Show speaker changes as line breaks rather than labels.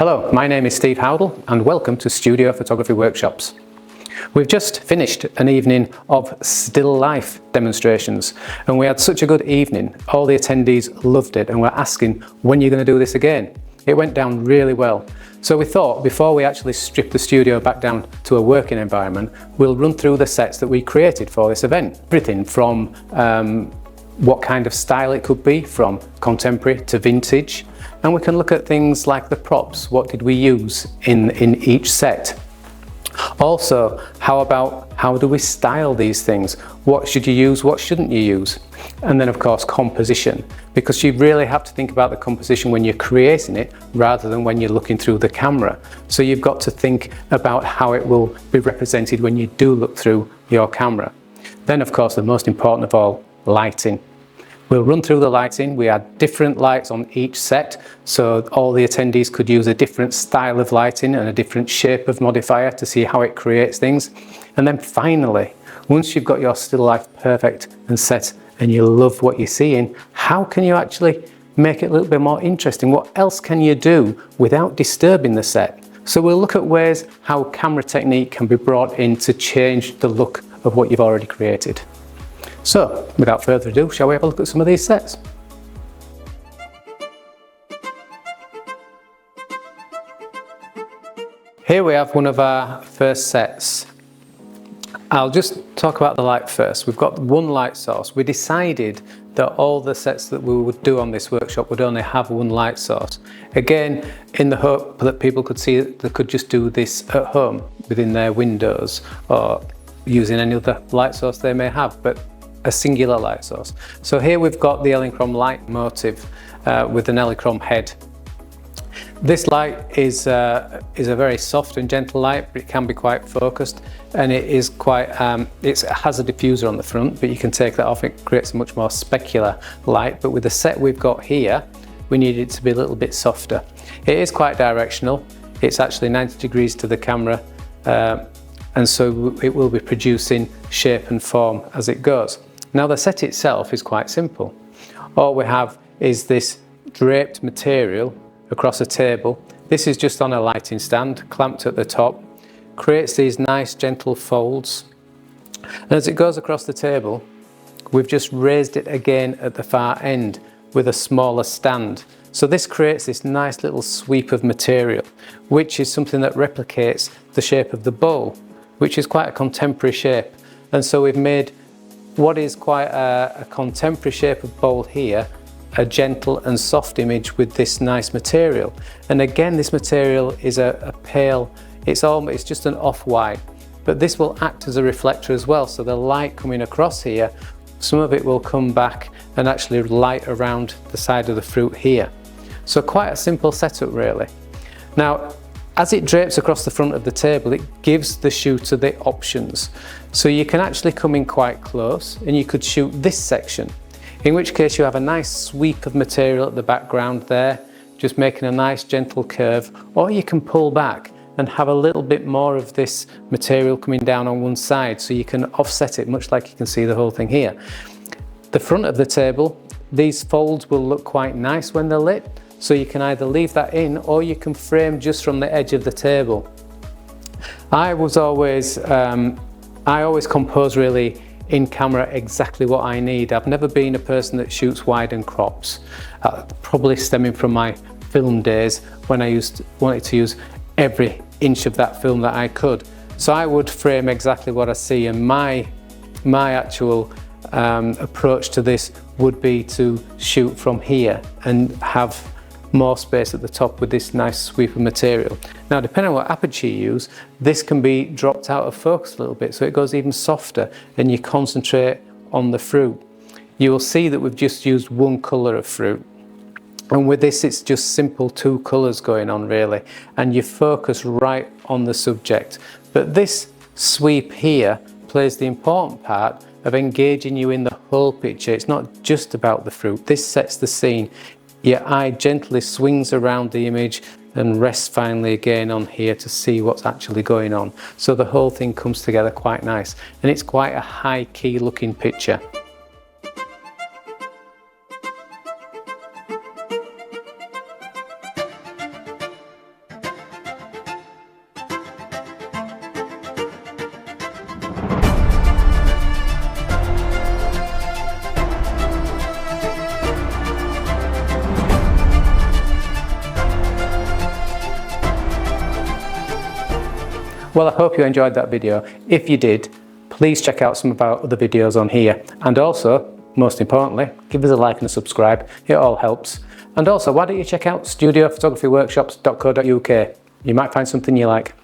Hello, my name is Steve Howdle and welcome to Studio Photography Workshops. We've just finished an evening of still life demonstrations and we had such a good evening. All the attendees loved it and were asking when you're going to do this again. It went down really well. So we thought before we actually strip the studio back down to a working environment, we'll run through the sets that we created for this event. Everything from what kind of style it could be, from contemporary to vintage. And we can look at things like the props. What did we use in each set? Also, how do we style these things? What should you use, what shouldn't you use? And then of course composition, because you really have to think about the composition when you're creating it rather than when you're looking through the camera. So you've got to think about how it will be represented when you do look through your camera. Then of course the most important of all, lighting. We'll run through the lighting. We had different lights on each set, so all the attendees could use a different style of lighting and a different shape of modifier to see how it creates things. And then finally, once you've got your still life perfect and set and you love what you're seeing, how can you actually make it a little bit more interesting? What else can you do without disturbing the set? So we'll look at ways how camera technique can be brought in to change the look of what you've already created. So, without further ado, shall we have a look at some of these sets? Here we have one of our first sets. I'll just talk about the light first. We've got one light source. We decided that all the sets that we would do on this workshop would only have one light source. Again, in the hope that people could see that they could just do this at home within their windows or using any other light source they may have, but a singular light source. So here we've got the elegance light motive with an elegance head. This light is a very soft and gentle light, but it can be quite focused, and it is quite it has a diffuser on the front, but you can take that off. It creates a much more specular light, but with the set we've got here, we need it to be a little bit softer. It is quite directional. It's actually 90 degrees to the camera, and so it will be producing shape and form as it goes. Now the set itself is quite simple. All we have is this draped material across a table. This is just on a lighting stand, clamped at the top, creates these nice gentle folds. And as it goes across the table, we've just raised it again at the far end with a smaller stand. So this creates this nice little sweep of material, which is something that replicates the shape of the bowl, which is quite a contemporary shape. And so we've made what is quite a contemporary shape of bowl here, a gentle and soft image with this nice material. And again, this material is a pale, it's just an off-white, but this will act as a reflector as well. So the light coming across here, some of it will come back and actually light around the side of the fruit here. So quite a simple setup really. Now, as it drapes across the front of the table, it gives the shooter the options. So you can actually come in quite close and you could shoot this section, in which case you have a nice sweep of material at the background there, just making a nice gentle curve, or you can pull back and have a little bit more of this material coming down on one side so you can offset it, much like you can see the whole thing here. The front of the table, these folds will look quite nice when they're lit. So you can either leave that in or you can frame just from the edge of the table. I always compose really in camera exactly what I need. I've never been a person that shoots wide and crops, probably stemming from my film days when I wanted to use every inch of that film that I could. So I would frame exactly what I see, and my actual approach to this would be to shoot from here and have more space at the top with this nice sweep of material. Now, depending on what aperture you use, this can be dropped out of focus a little bit, so it goes even softer and you concentrate on the fruit. You will see that we've just used one colour of fruit, and with this it's just simple two colours going on really, and you focus right on the subject. But this sweep here plays the important part of engaging you in the whole picture. It's not just about the fruit. This sets the scene. Your eye gently swings around the image and rests finally again on here to see what's actually going on. So the whole thing comes together quite nice, and it's quite a high key looking picture. Well, I hope you enjoyed that video. If you did, please check out some of our other videos on here. And also, most importantly, give us a like and a subscribe. It all helps. And also, why don't you check out studiophotographyworkshops.co.uk? You might find something you like.